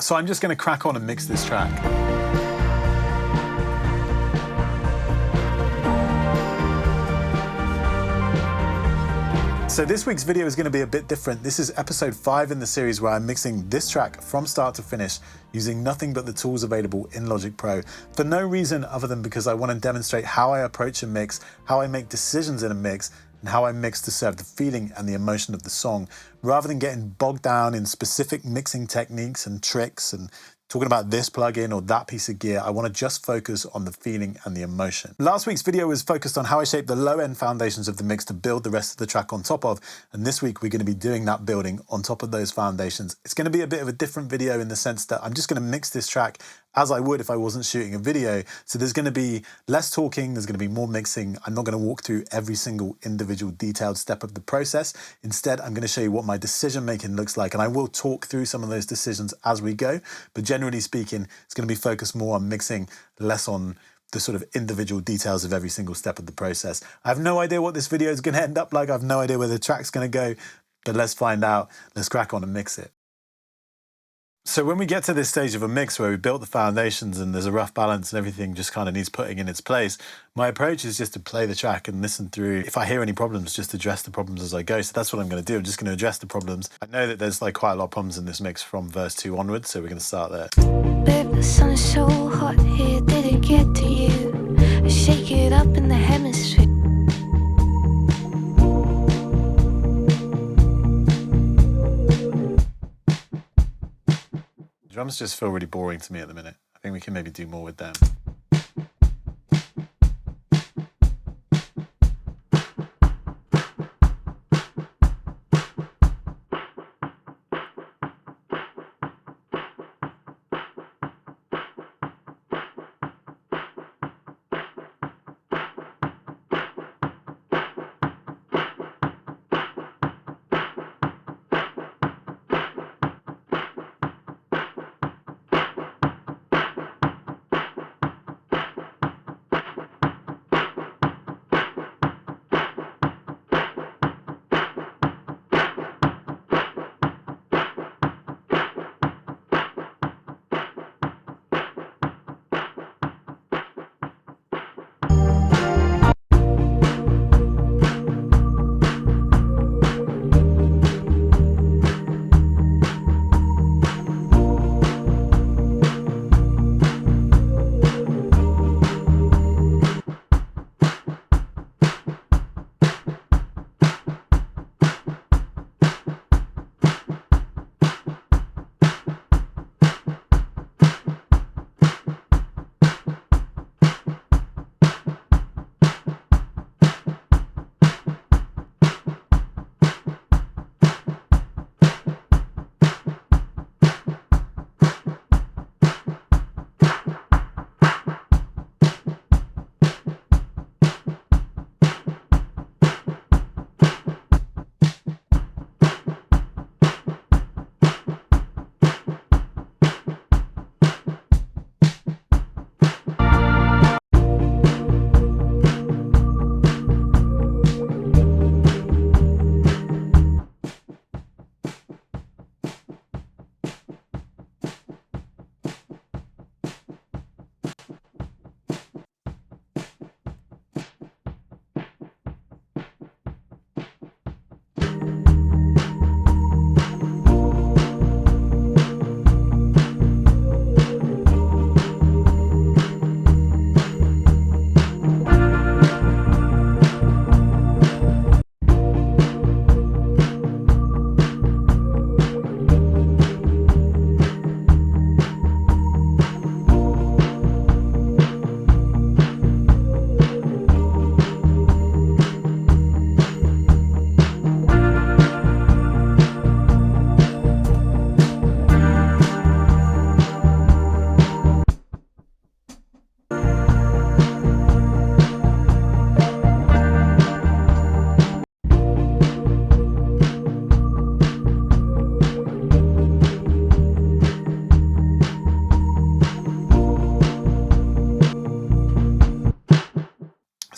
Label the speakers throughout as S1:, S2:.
S1: So I'm just going to crack on and mix this track. So this week's video is going to be a bit different. This is episode 5 in the series where I'm mixing this track from start to finish using nothing but the tools available in Logic Pro for no reason other than because I want to demonstrate how I approach a mix, how I make decisions in a mix, and how I mix to serve the feeling and the emotion of the song, rather than getting bogged down in specific mixing techniques and tricks and talking about this plugin or that piece of gear. I want to just focus on the feeling and the emotion. Last week's video was focused on how I shape the low-end foundations of the mix to build the rest of the track on top of, and this week we're going to be doing that building on top of those foundations. It's going to be a bit of a different video in the sense that I'm just going to mix this track as I would if I wasn't shooting a video. So there's going to be less talking, there's going to be more mixing. I'm not going to walk through every single individual detailed step of the process. Instead, I'm going to show you what my decision making looks like, and I will talk through some of those decisions as we go, but generally speaking, it's going to be focused more on mixing, less on the sort of individual details of every single step of the process. I have no idea what this video is going to end up like. I have no idea where the track's going to go, but let's find out. Let's crack on and mix it. So when we get to this stage of a mix where we built the foundations and there's a rough balance and everything just kind of needs putting in its place, my approach is just to play the track and listen through. If I hear any problems, just address the problems as I go. So that's what I'm going to do. I'm just going to address the problems. I know that there's like quite a lot of problems in this mix from verse 2 onwards, so we're going to start there.
S2: Babe, the sun is so hot here, did it get to you? I shake it up in the hemisphere.
S1: Drums just feel really boring to me at the minute. I think we can maybe do more with them.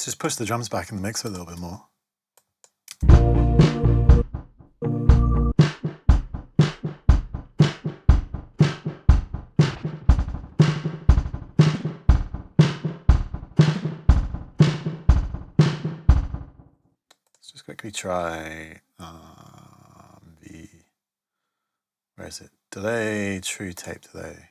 S1: Let's just push the drums back in the mix a little bit more. retry where is it? Delay, true tape delay.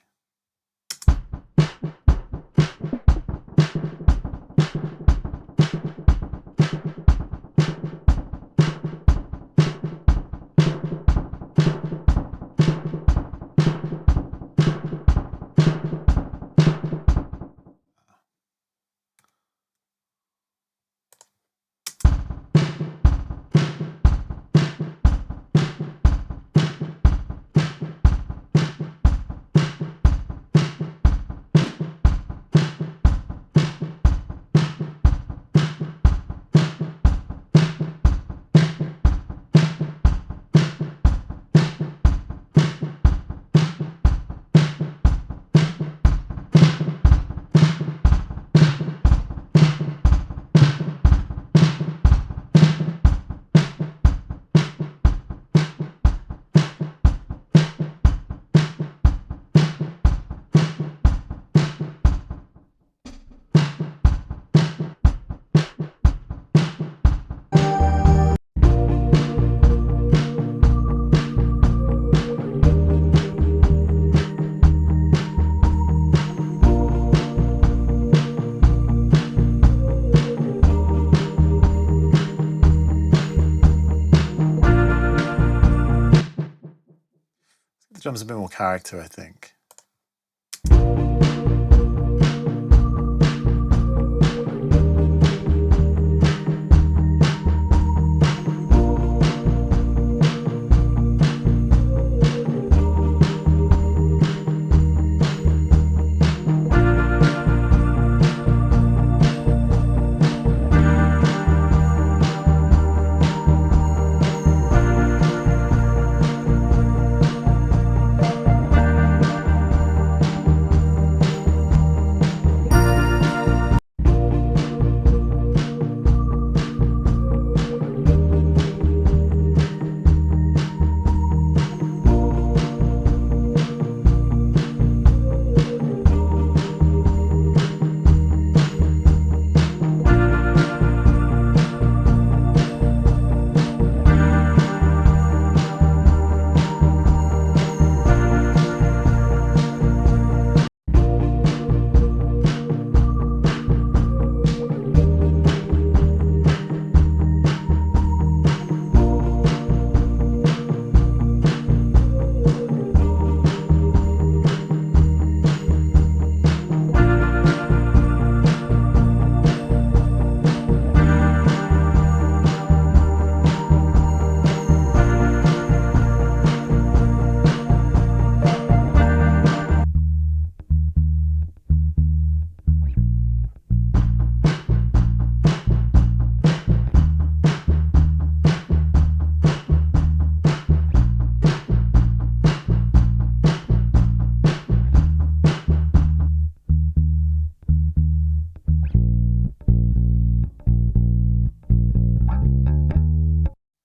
S1: The drum's a bit more character, I think.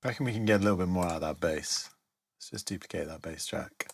S1: I reckon we can get a little bit more out of that bass. Let's just duplicate that bass track.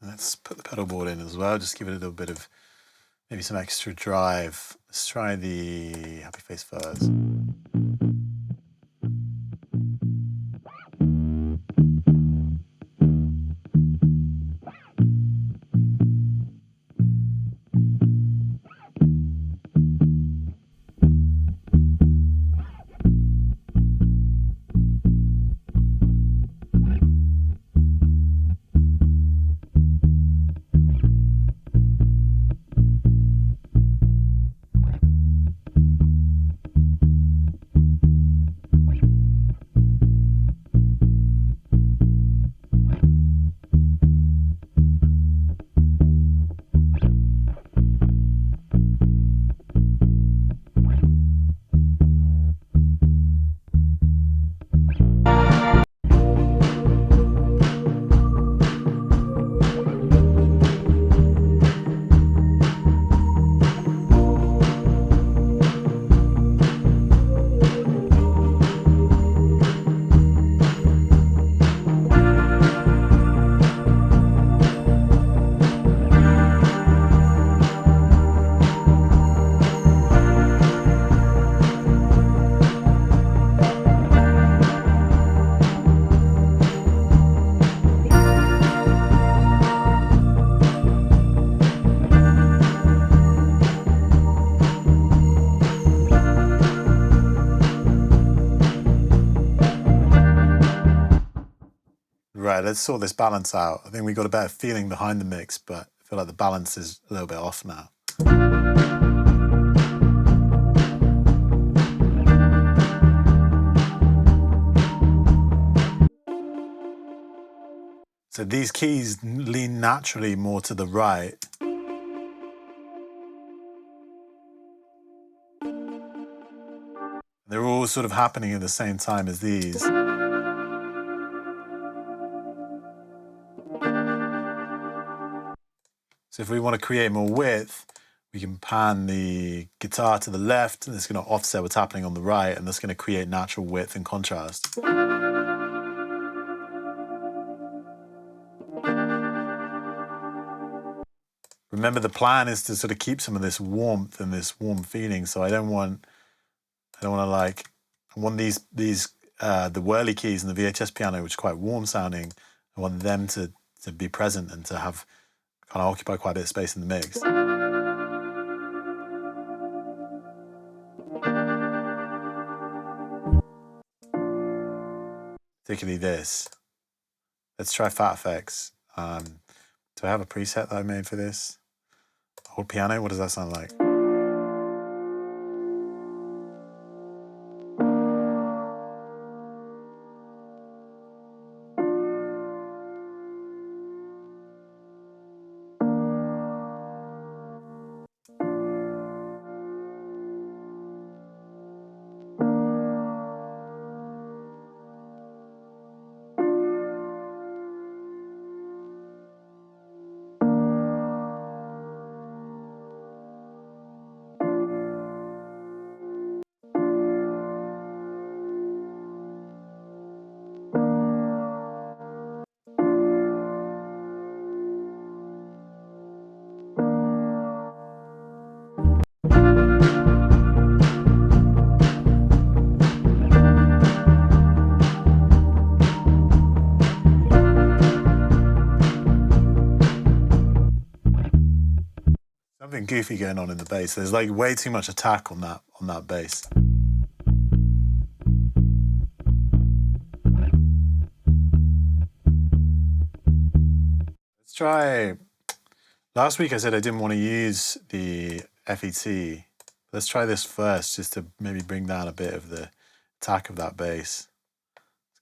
S1: Let's put the pedal board in as well, just give it a little bit of maybe some extra drive. Let's try the Happy Face Fuzz. right, let's sort this balance out. I think we got a better feeling behind the mix, but I feel like the balance is a little bit off now. So these keys lean naturally more to the right. They're all sort of happening at the same time as these. So if we want to create more width, we can pan the guitar to the left, and it's going to offset what's happening on the right, and that's going to create natural width and contrast. Remember, the plan is to sort of keep some of this warmth and this warm feeling. So I don't want like, I want these the whirly keys and the VHS piano, which are quite warm sounding. I want them to be present and to have kind of occupy quite a bit of space in the mix. Particularly this. Let's try Fat Effects. Do I have a preset that I made for this? Old piano, what does that sound like? Something goofy going on in the bass. There's like way too much attack on that bass. Let's try. Last week I said I didn't want to use the FET. Let's try this first, just to maybe bring down a bit of the attack of that bass.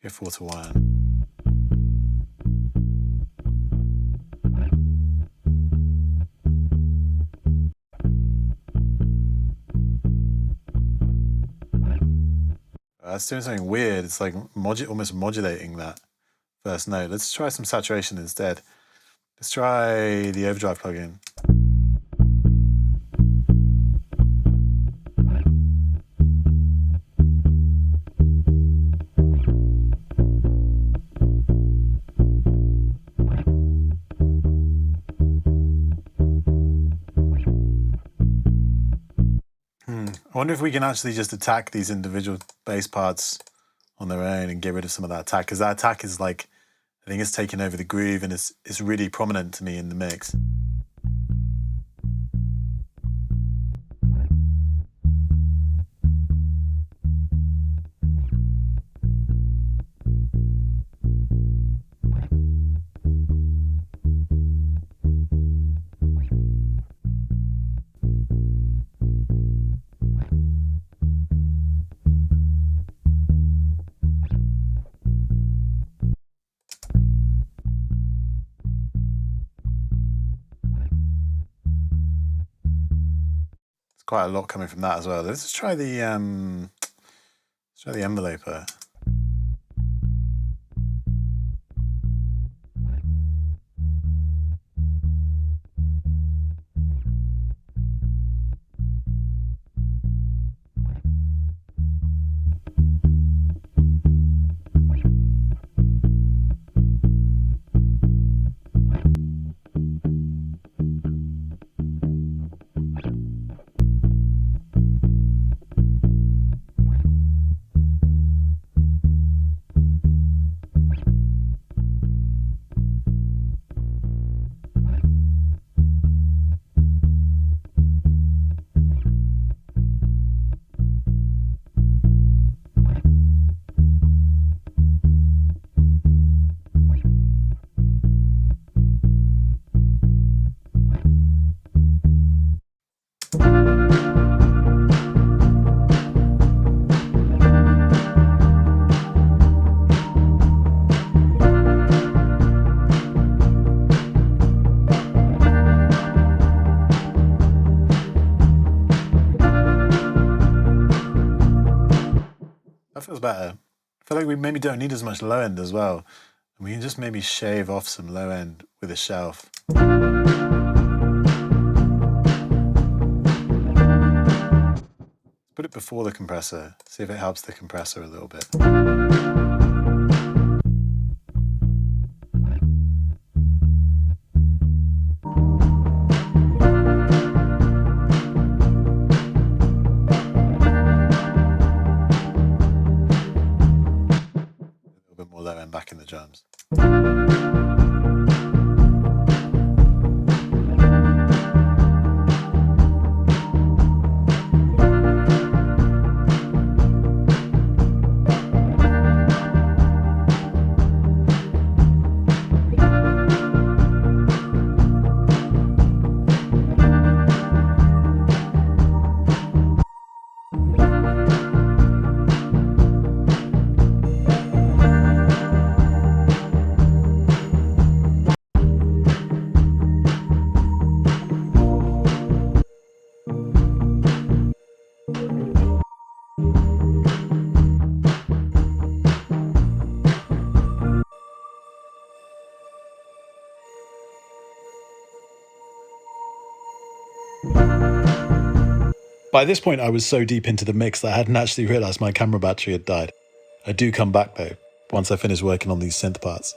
S1: Let's go 4-1. That's doing something weird. It's like almost modulating that first note. Let's try some saturation instead. Let's try the overdrive plugin. I wonder if we can actually just attack these individual bass parts on their own and get rid of some of that attack, because that attack is like, I think it's taken over the groove and it's really prominent to me in the mix. Quite a lot coming from that as well. Let's try the enveloper. That feels better. I feel like we maybe don't need as much low end as well. And we can just maybe shave off some low end with a shelf. Put it before the compressor, see if it helps the compressor a little bit. A little bit more low end back in the drums. By this point, I was so deep into the mix that I hadn't actually realised my camera battery had died. I do come back though, once I finish working on these synth parts.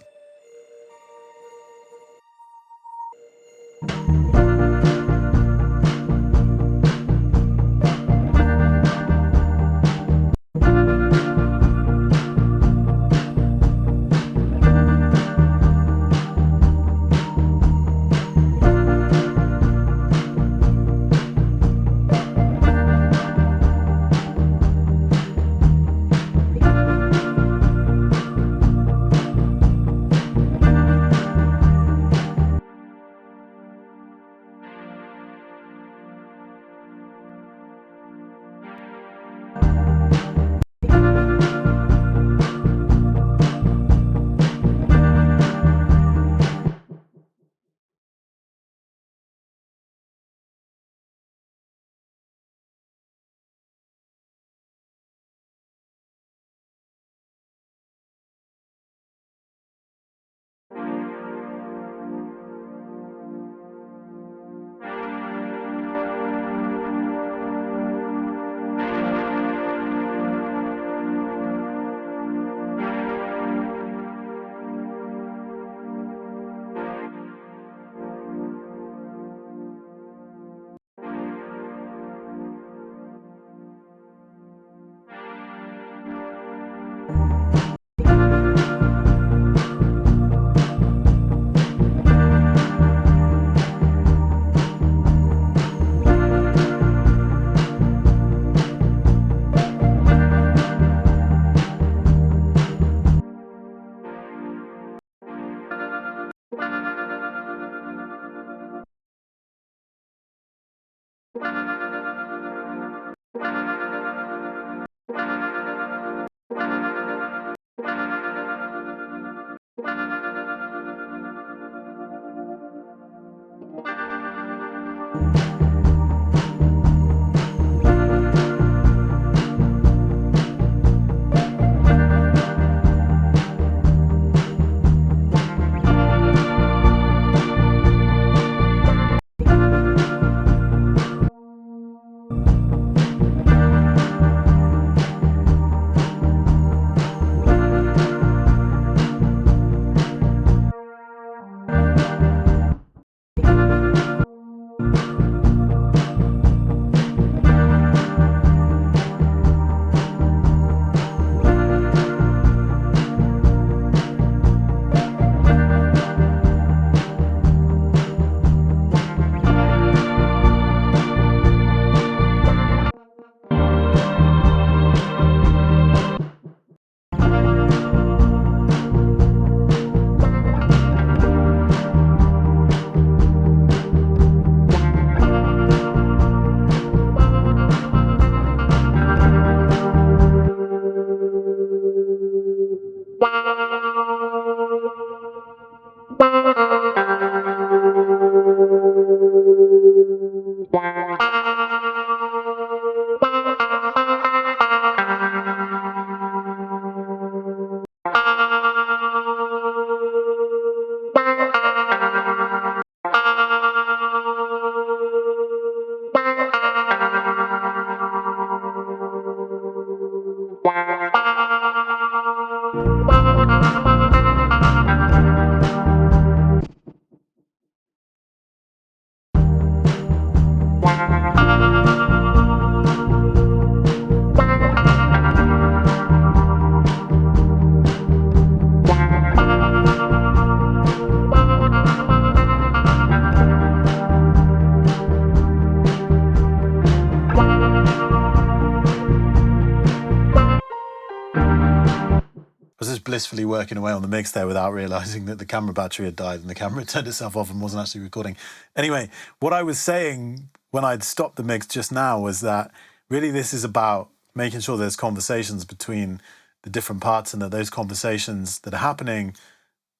S1: blissfully working away on the mix there without realizing that the camera battery had died and the camera turned itself off and wasn't actually recording. Anyway, what I was saying when I'd stopped the mix just now was that really this is about making sure there's conversations between the different parts and that those conversations that are happening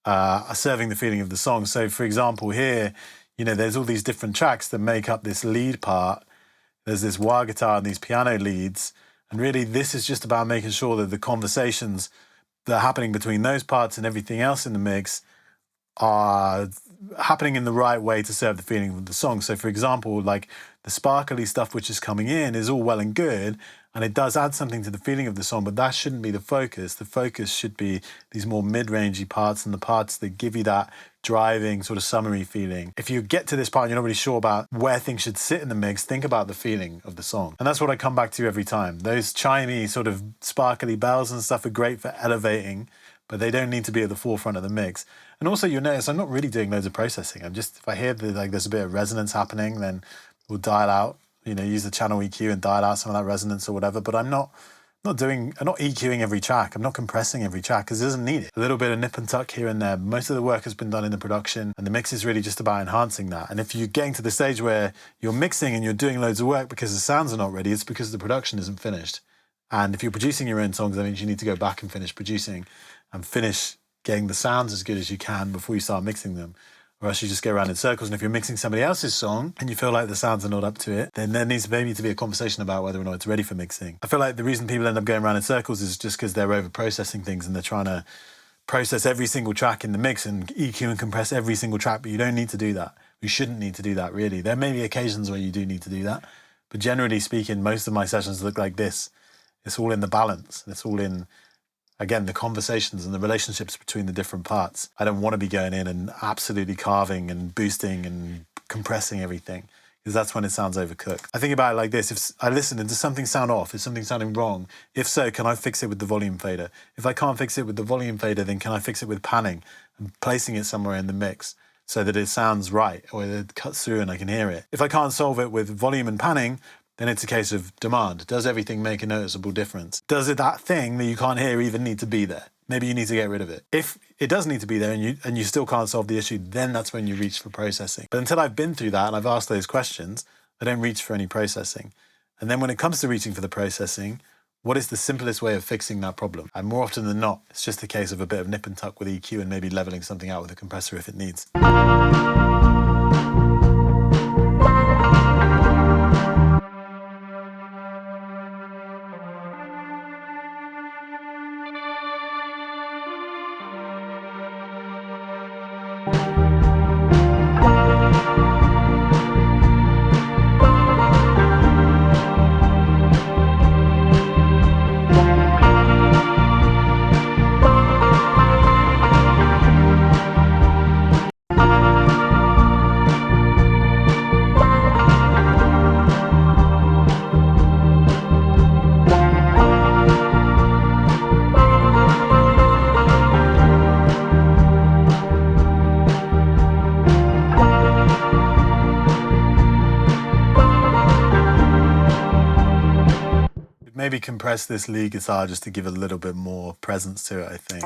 S1: are serving the feeling of the song. So for example, here, there's all these different tracks that make up this lead part. There's this wah guitar and these piano leads. And really, this is just about making sure that the conversations that are happening between those parts and everything else in the mix are happening in the right way to serve the feeling of the song. So for example, like the sparkly stuff which is coming in is all well and good, and it does add something to the feeling of the song, but that shouldn't be the focus. The focus should be these more mid-rangey parts and the parts that give you that driving sort of summery feeling. If you get to this part and you're not really sure about where things should sit in the mix, think about the feeling of the song. And that's what I come back to every time. Those chimey sort of sparkly bells and stuff are great for elevating, but they don't need to be at the forefront of the mix. And also you'll notice I'm not really doing loads of processing. If I hear that there's a bit of resonance happening, then we'll dial out, use the channel EQ and dial out some of that resonance or whatever, but I'm not EQing every track. I'm not compressing every track because it doesn't need it. A little bit of nip and tuck here and there. Most of the work has been done in the production and the mix is really just about enhancing that. And if you're getting to the stage where you're mixing and you're doing loads of work because the sounds are not ready, it's because the production isn't finished. And if you're producing your own songs, that means you need to go back and finish producing and finish getting the sounds as good as you can before you start mixing them. Or else you just go around in circles. And if you're mixing somebody else's song and you feel like the sounds are not up to it, then there needs maybe to be a conversation about whether or not it's ready for mixing. I feel like the reason people end up going around in circles is just because they're over-processing things and they're trying to process every single track in the mix and EQ and compress every single track, but you don't need to do that. You shouldn't need to do that, really. There may be occasions where you do need to do that, but generally speaking, most of my sessions look like this. It's all in the balance. It's all in, again, the conversations and the relationships between the different parts. I don't want to be going in and absolutely carving and boosting and compressing everything, because that's when it sounds overcooked. I think about it like this. If I listen and does something sound off? Is something sounding wrong? If so, can I fix it with the volume fader? If I can't fix it with the volume fader, then can I fix it with panning and placing it somewhere in the mix so that it sounds right or it cuts through and I can hear it? If I can't solve it with volume and panning, then it's a case of demand. Does everything make a noticeable difference? Does that thing that you can't hear even need to be there? Maybe you need to get rid of it. If it does need to be there and you still can't solve the issue, then that's when you reach for processing. But until I've been through that and I've asked those questions, I don't reach for any processing. And then when it comes to reaching for the processing, what is the simplest way of fixing that problem? And more often than not, it's just a case of a bit of nip and tuck with EQ and maybe leveling something out with a compressor if it needs. Maybe compress this lead guitar just to give a little bit more presence to it, I think.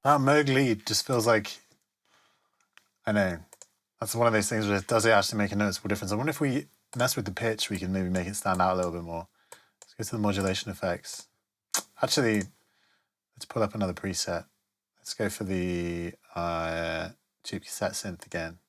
S1: That Moog lead just feels like, I know, that's one of those things where does it actually make a noticeable difference? I wonder if we mess with the pitch, we can maybe make it stand out a little bit more. Let's go to the modulation effects. Actually, let's pull up another preset. Let's go for the cheap cassette synth again.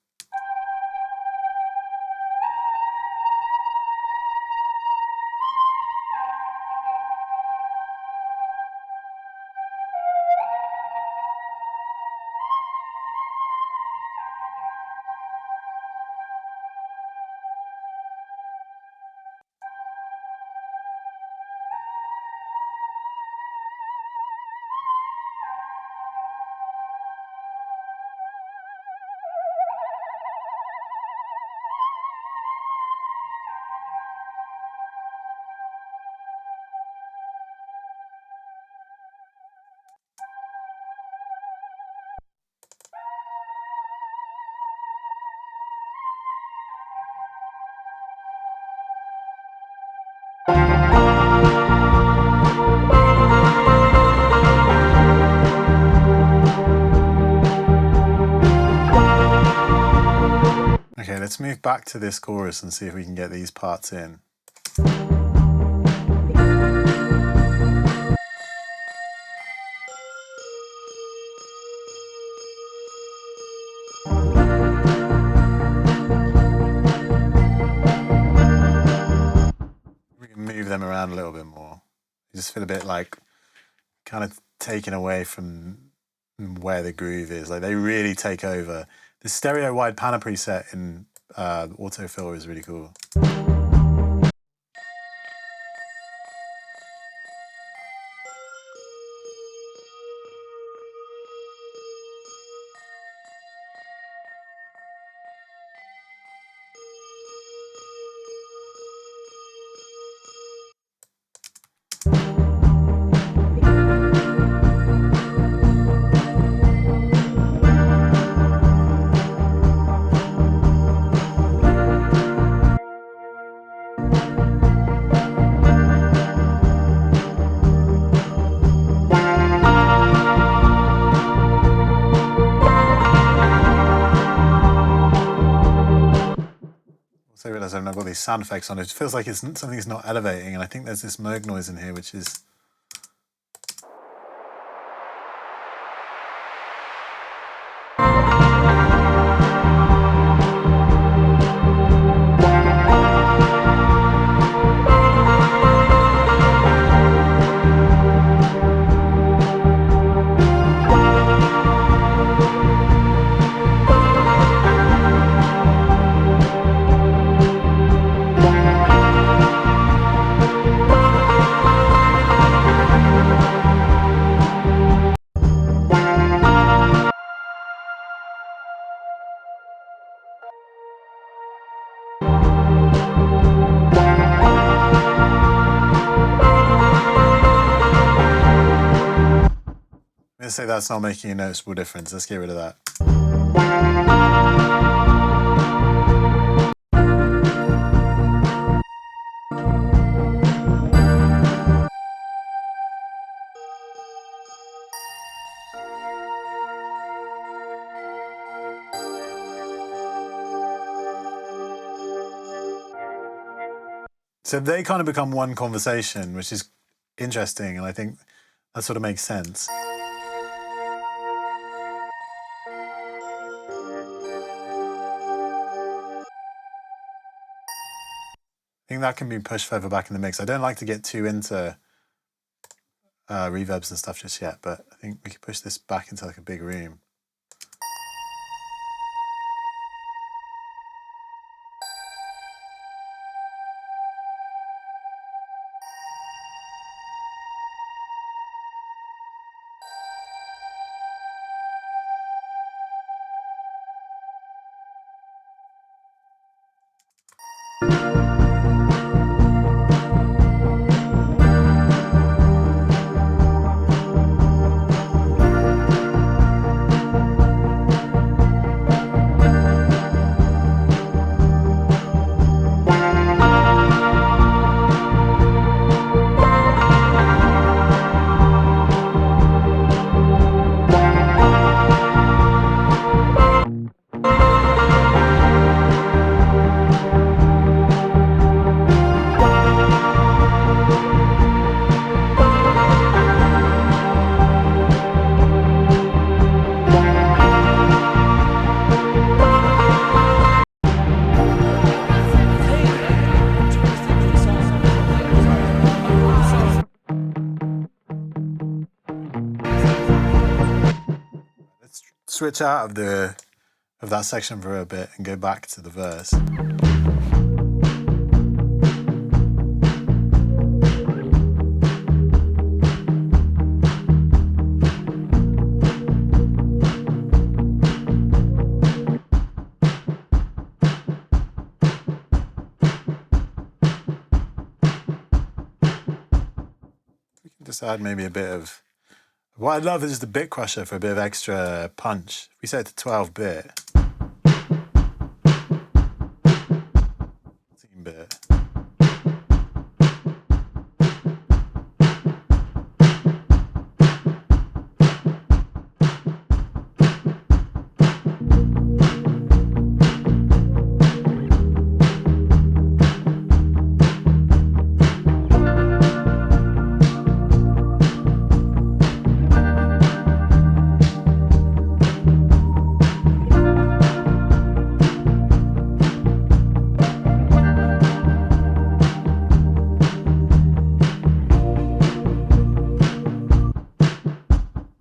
S1: Okay, let's move back to this chorus and see if we can get these parts in. We can move them around a little bit more. You just feel a bit like kind of taken away from where the groove is. Like they really take over. The stereo wide panel preset in autofill is really cool. I realise I've not got these sound effects on. It feels like it's something's not elevating, and I think there's this Moog noise in here, which is let's say that's not making a noticeable difference. Let's get rid of that. So they kind of become one conversation, which is interesting, and I think that sort of makes sense. I think that can be pushed further back in the mix. I don't like to get too into reverbs and stuff just yet, but I think we could push this back into like a big room. switch out of that section for a bit and go back to the verse. We can just add maybe a bit of... What I love is the bit crusher for a bit of extra punch. If we set it to 12-bit. 14-bit.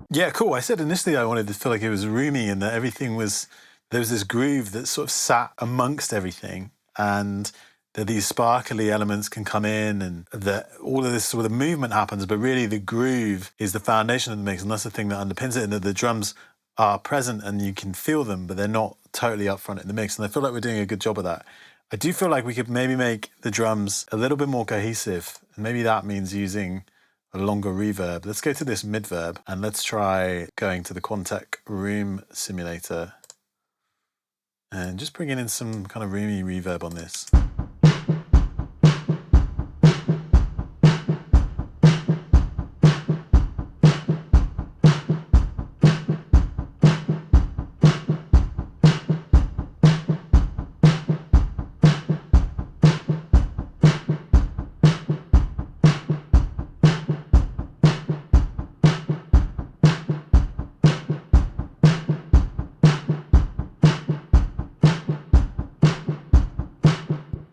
S1: Yeah, cool. I said initially I wanted to feel like it was roomy and that there was this groove that sort of sat amongst everything, and that these sparkly elements can come in, and that all of this sort of movement happens, but really the groove is the foundation of the mix, and that's the thing that underpins it, and that the drums are present and you can feel them, but they're not totally up front in the mix. And I feel like we're doing a good job of that. I do feel like we could maybe make the drums a little bit more cohesive, and maybe that means using a longer reverb. Let's go to this mid-verb and let's try going to the Quantec Room Simulator and just bringing in some kind of roomy reverb on this.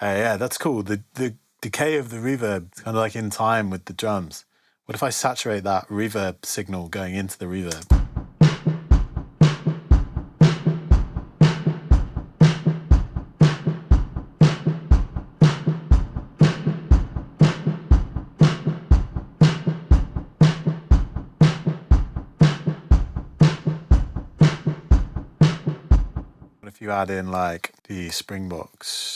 S1: Yeah, that's cool. The decay of the reverb is kind of like in time with the drums. What if I saturate that reverb signal going into the reverb? What if you add in like the Springbox?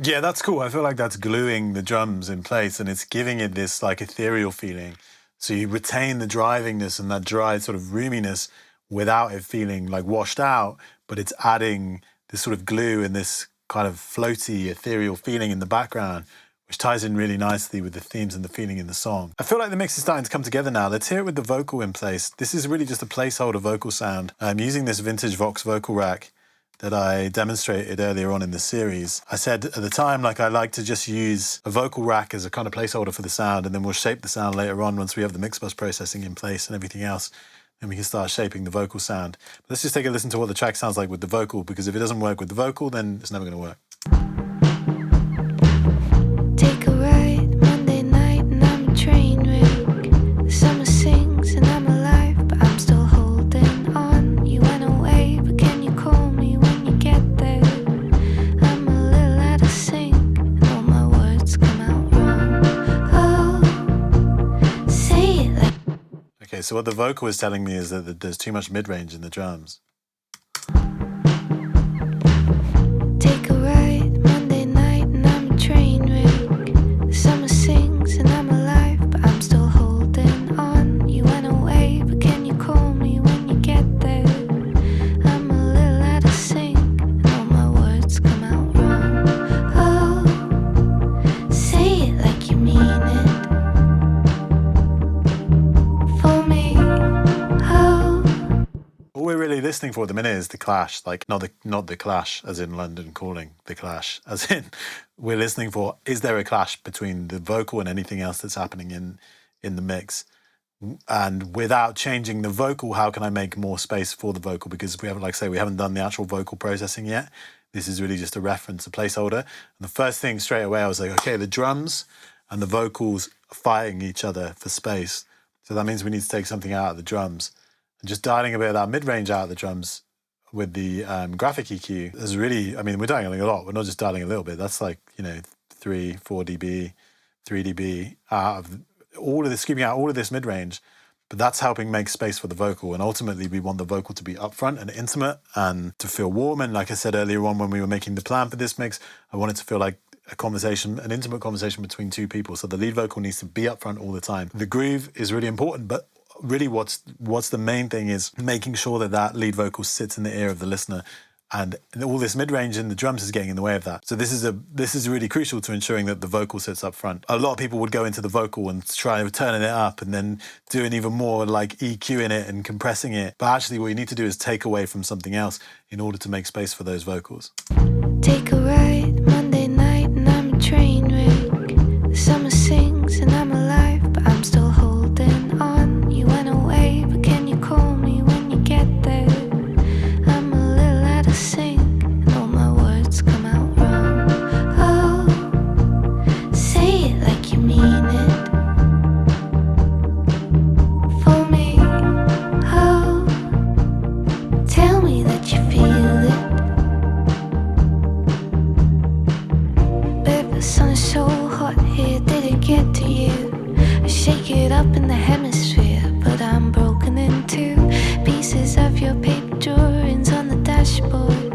S1: Yeah, that's cool. I feel like that's gluing the drums in place and it's giving it this like ethereal feeling. So you retain the drivingness and that dry sort of roominess without it feeling like washed out, but it's adding this sort of glue and this kind of floaty, ethereal feeling in the background, which ties in really nicely with the themes and the feeling in the song. I feel like the mix is starting to come together now. Let's hear it with the vocal in place. This is really just a placeholder vocal sound. I'm using this vintage Vox vocal rack that I demonstrated earlier on in the series. I said at the time, like, I like to just use a vocal rack as a kind of placeholder for the sound, and then we'll shape the sound later on once we have the mix bus processing in place and everything else, and we can start shaping the vocal sound. But let's just take a listen to what the track sounds like with the vocal, because if it doesn't work with the vocal, then it's never gonna work.
S2: Take a ride Monday night and I'm a train wreck. The summer sings and I'm alive, but I'm still holding on. You went away, but can you call me when you get there? I'm a little out of sync and all my words come out wrong. Oh, say it like.
S1: Okay, so what the vocal is telling me is that there's too much mid-range in the drums.
S2: Take a ride Monday night and I'm a train wreck. The summer sings and I'm alive, but I'm still holding on. You went away, but can you call me when you get there? I'm a little out of sync and all my words come out wrong. Oh, say it like you mean it. For me, oh.
S1: All we're really listening for at the minute is the clash, like not the clash as in London Calling, the clash as in we're listening for, is there a clash between the vocal and anything else that's happening in the mix? And without changing the vocal, how can I make more space for the vocal? Because we haven't, like I say, we haven't done the actual vocal processing yet. This is really just a reference, a placeholder. And the first thing straight away, I was like, okay, the drums and the vocals are fighting each other for space. So that means we need to take something out of the drums. And just dialing a bit of that mid-range out of the drums with the graphic EQ is really, I mean, we're dialing a lot. We're not just dialing a little bit. That's like, 3, 4 dB, 3 dB out of all of this, scooping out all of this mid-range. But that's helping make space for the vocal. And ultimately, we want the vocal to be upfront and intimate and to feel warm. And like I said earlier on when we were making the plan for this mix, I want it to feel like a conversation, an intimate conversation between two people. So the lead vocal needs to be upfront all the time. The groove is really important, but really what's the main thing is making sure that lead vocal sits in the ear of the listener, and all this mid-range in the drums is getting in the way of that. So this is really crucial to ensuring that the vocal sits up front. A lot of people would go into the vocal and try turning it up and then doing even more, like EQing it and compressing it. But actually what you need to do is take away from something else in order to make space for those vocals.
S2: Take a ride Monday night and I'm a train wreck. The summer sings and I'm alive, but I'm still holding on. You went away, but can you call me when you get there? I'm a little out of sync and all my words come out wrong. Oh, say it like you mean it. For me, oh, tell me that you feel it. Babe, the sun is so hot here, did it get to you? I shake it up in the hemisphere, but I'm broken in two pieces of your paper drawings on the dashboard.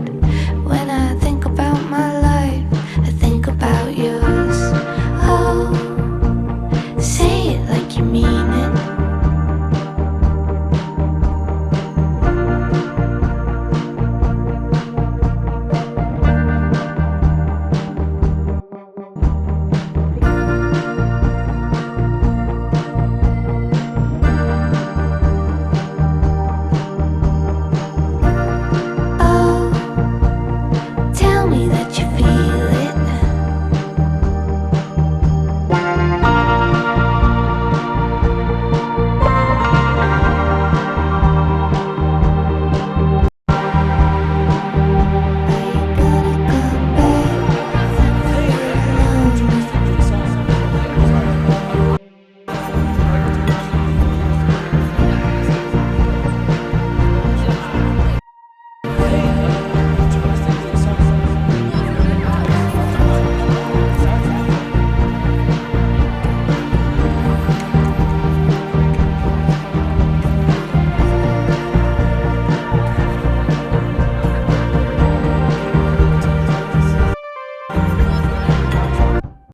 S2: When I think about my life, I think about yours. Oh, say it like you mean it. Tell me that you feel it.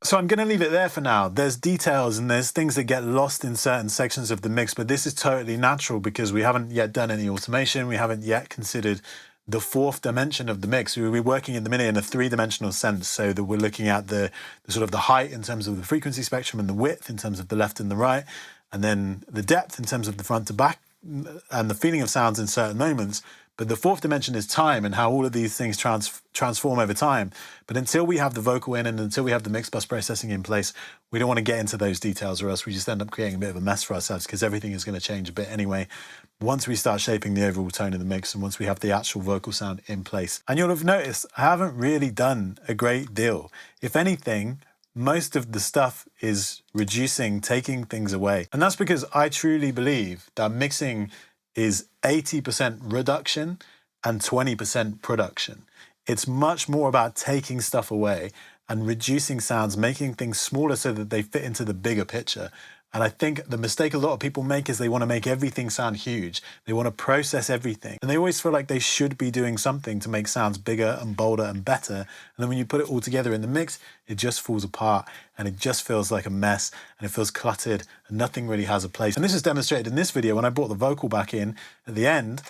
S1: So I'm going to leave it there for now. There's details and there's things that get lost in certain sections of the mix, but this is totally natural because we haven't yet done any automation. We haven't yet considered the fourth dimension of the mix. We're working in the minute in a three-dimensional sense, so that we're looking at the sort of the height in terms of the frequency spectrum and the width in terms of the left and the right, and then the depth in terms of the front to back and the feeling of sounds in certain moments. But the fourth dimension is time and how all of these things transform over time. But until we have the vocal in and until we have the mix bus processing in place, we don't want to get into those details, or else we just end up creating a bit of a mess for ourselves, because everything is going to change a bit anyway once we start shaping the overall tone of the mix and once we have the actual vocal sound in place. And you'll have noticed I haven't really done a great deal. If anything, most of the stuff is reducing, taking things away. And that's because I truly believe that mixing is 80% reduction and 20% production. It's much more about taking stuff away and reducing sounds, making things smaller so that they fit into the bigger picture. And I think the mistake a lot of people make is they want to make everything sound huge. They want to process everything. And they always feel like they should be doing something to make sounds bigger and bolder and better. And then when you put it all together in the mix, it just falls apart and it just feels like a mess and it feels cluttered and nothing really has a place. And this is demonstrated in this video when I brought the vocal back in at the end.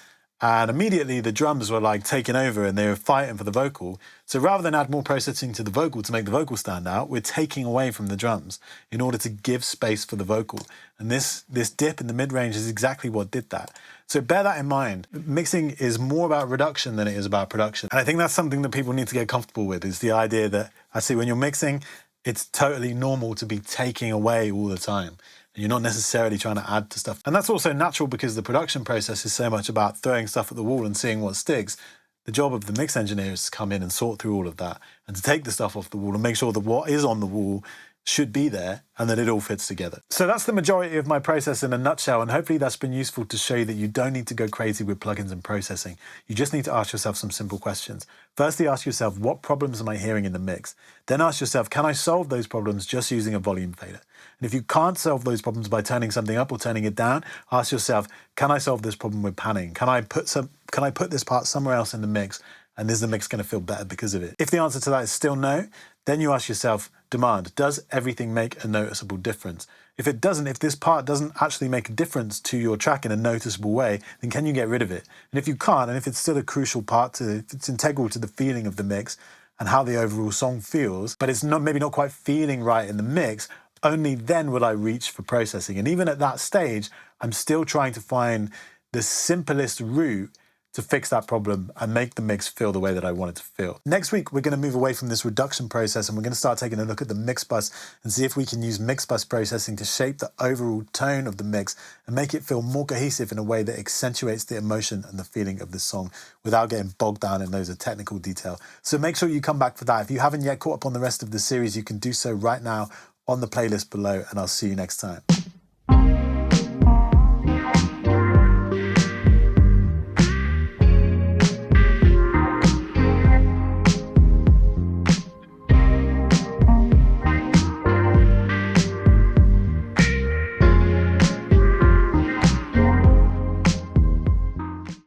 S1: And immediately the drums were like taking over and they were fighting for the vocal. So rather than add more processing to the vocal to make the vocal stand out, we're taking away from the drums in order to give space for the vocal. And this dip in the mid-range is exactly what did that. So bear that in mind. Mixing is more about reduction than it is about production. And I think that's something that people need to get comfortable with, is the idea that actually when you're mixing, it's totally normal to be taking away all the time. You're not necessarily trying to add to stuff. And that's also natural because the production process is so much about throwing stuff at the wall and seeing what sticks. The job of the mix engineer is to come in and sort through all of that and to take the stuff off the wall and make sure that what is on the wall should be there and that it all fits together. So that's the majority of my process in a nutshell, and hopefully that's been useful to show you that you don't need to go crazy with plugins and processing. You just need to ask yourself some simple questions. Firstly, ask yourself, what problems am I hearing in the mix? Then ask yourself, can I solve those problems just using a volume fader? And if you can't solve those problems by turning something up or turning it down, ask yourself, can I solve this problem with panning? Can I put this part somewhere else in the mix, and is the mix going to feel better because of it? If the answer to that is still no, then you ask yourself, demand, does everything make a noticeable difference? If it doesn't, if this part doesn't actually make a difference to your track in a noticeable way, then can you get rid of it? And if you can't, and if it's still a crucial part if it's integral to the feeling of the mix and how the overall song feels, but it's maybe not quite feeling right in the mix, only then will I reach for processing. And even at that stage, I'm still trying to find the simplest route to fix that problem and make the mix feel the way that I want it to feel. Next week, we're going to move away from this reduction process and we're going to start taking a look at the mix bus and see if we can use mix bus processing to shape the overall tone of the mix and make it feel more cohesive in a way that accentuates the emotion and the feeling of the song without getting bogged down in loads of technical detail. So make sure you come back for that. If you haven't yet caught up on the rest of the series, you can do so right now on the playlist below, and I'll see you next time.